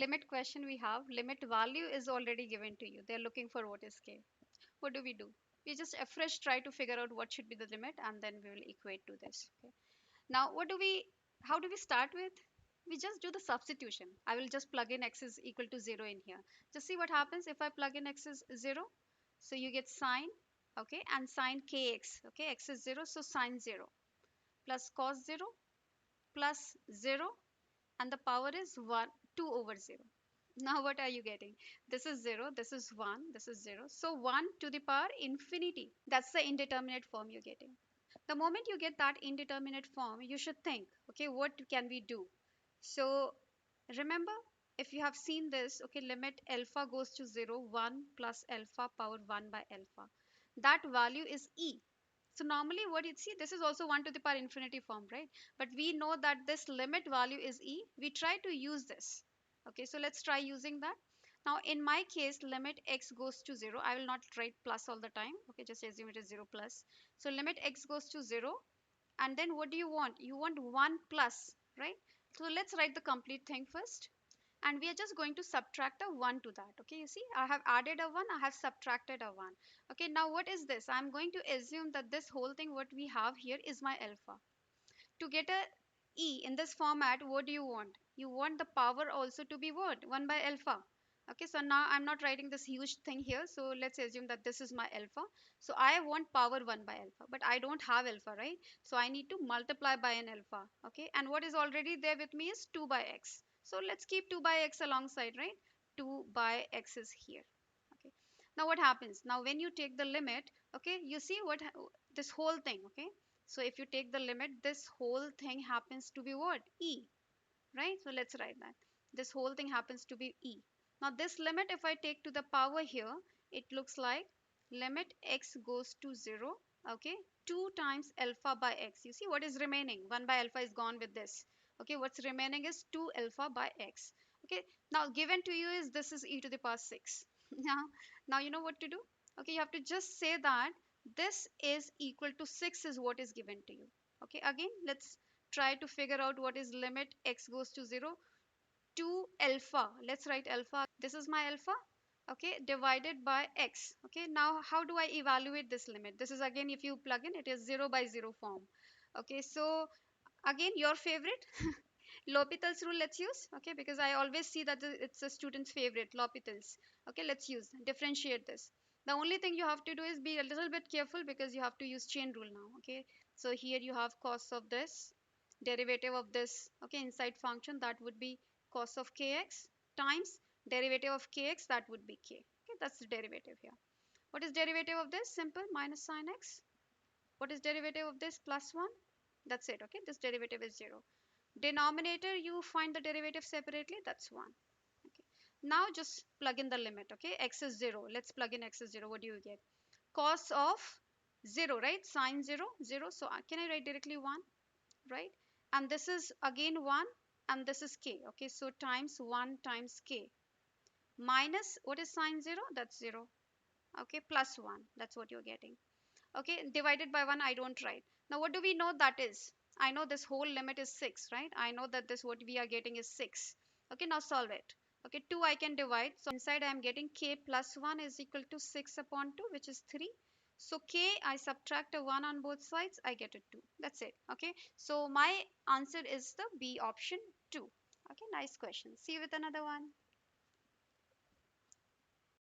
Limit question we have, limit value is already given to you. They're looking for what is k. What do? We just afresh try to figure out what should be the limit, and then we will equate to this. Okay. Now, how do we start with? We just do the substitution. I will just plug in x is equal to 0 in here. Just see what happens if I plug in x is 0. So you get sine, okay, and sine kx. Okay, x is 0, so sine 0 plus cos 0 plus 0, and the power is 1, 2 over 0. Now what are you getting? This is 0, this is 1, this is 0. So 1 to the power infinity. That's the indeterminate form you're getting. The moment you get that indeterminate form, you should think, okay, what can we do? So remember, if you have seen this, okay, limit alpha goes to 0, 1 plus alpha power 1 by alpha. That value is e. So normally what you see, this is also 1 to the power infinity form, right? But we know that this limit value is e. We try to use this. Okay, so let's try using that. Now in my case, limit x goes to 0. I will not write plus all the time. Okay, just assume it is 0 plus. So limit x goes to 0. And then what do you want? You want 1 plus, right? So let's write the complete thing first. And we are just going to subtract a 1 to that. Okay, you see, I have added a 1, I have subtracted a 1. Okay, now what is this? I'm going to assume that this whole thing, what we have here, is my alpha. To get a e in this format, what do you want? You want the power also to be what? 1 by alpha. Okay, so now I'm not writing this huge thing here, so let's assume that this is my alpha. So I want power 1 by alpha, but I don't have alpha, right? So I need to multiply by an alpha. Okay, and what is already there with me is 2 by x. So let's keep 2 by x alongside, right? 2 by x is here. Okay, now what happens? Now when you take the limit, okay, you see what this whole thing, okay, so if you take the limit, this whole thing happens to be what? E, right? So let's write that. This whole thing happens to be E. Now this limit, if I take to the power here, it looks like limit x goes to 0, okay, 2 times alpha by x. You see what is remaining? 1 by alpha is gone with this. Okay, what's remaining is 2 alpha by x. Okay, now given to you is this is e to the power 6. Now you know what to do? Okay, you have to just say that this is equal to 6 is what is given to you. Okay, again, let's try to figure out what is limit x goes to 0 to alpha. Let's write alpha. This is my alpha. Okay, divided by x. Okay, now how do I evaluate this limit? This is again, if you plug in, it is 0 by 0 form. Okay, so again, your favorite. L'Hopital's rule, let's use. Okay, because I always see that it's a student's favorite, L'Hopital's. Okay, let's use, differentiate this. The only thing you have to do is be a little bit careful because you have to use chain rule now. Okay, so here you have cos of this, derivative of this, okay, inside function, that would be cos of kx times derivative of kx, that would be k. Okay, that's the derivative here. What is derivative of this? Simple, minus sine x. What is derivative of this? Plus 1. That's it. Okay, this derivative is 0. Denominator, you find the derivative separately, that's 1. Okay, now just plug in the limit. Okay, x is 0. Let's plug in x is 0. What do you get? Cos of 0, right? Sine 0, 0. So can I write directly 1, right? And this is again 1, and this is k. Okay, so times 1 times k, minus what is sine 0? That's 0. Okay, plus 1, that's what you're getting. Okay, divided by 1, I don't write. Now what do we know that is? I know this whole limit is 6, right? I know that this what we are getting is 6. Okay, now solve it. Okay, 2 I can divide, so inside I am getting k plus 1 is equal to 6 upon 2, which is 3. So k, I subtract a 1 on both sides, I get a 2. That's it. Okay, so my answer is the B option 2. Okay, nice question. See you with another one.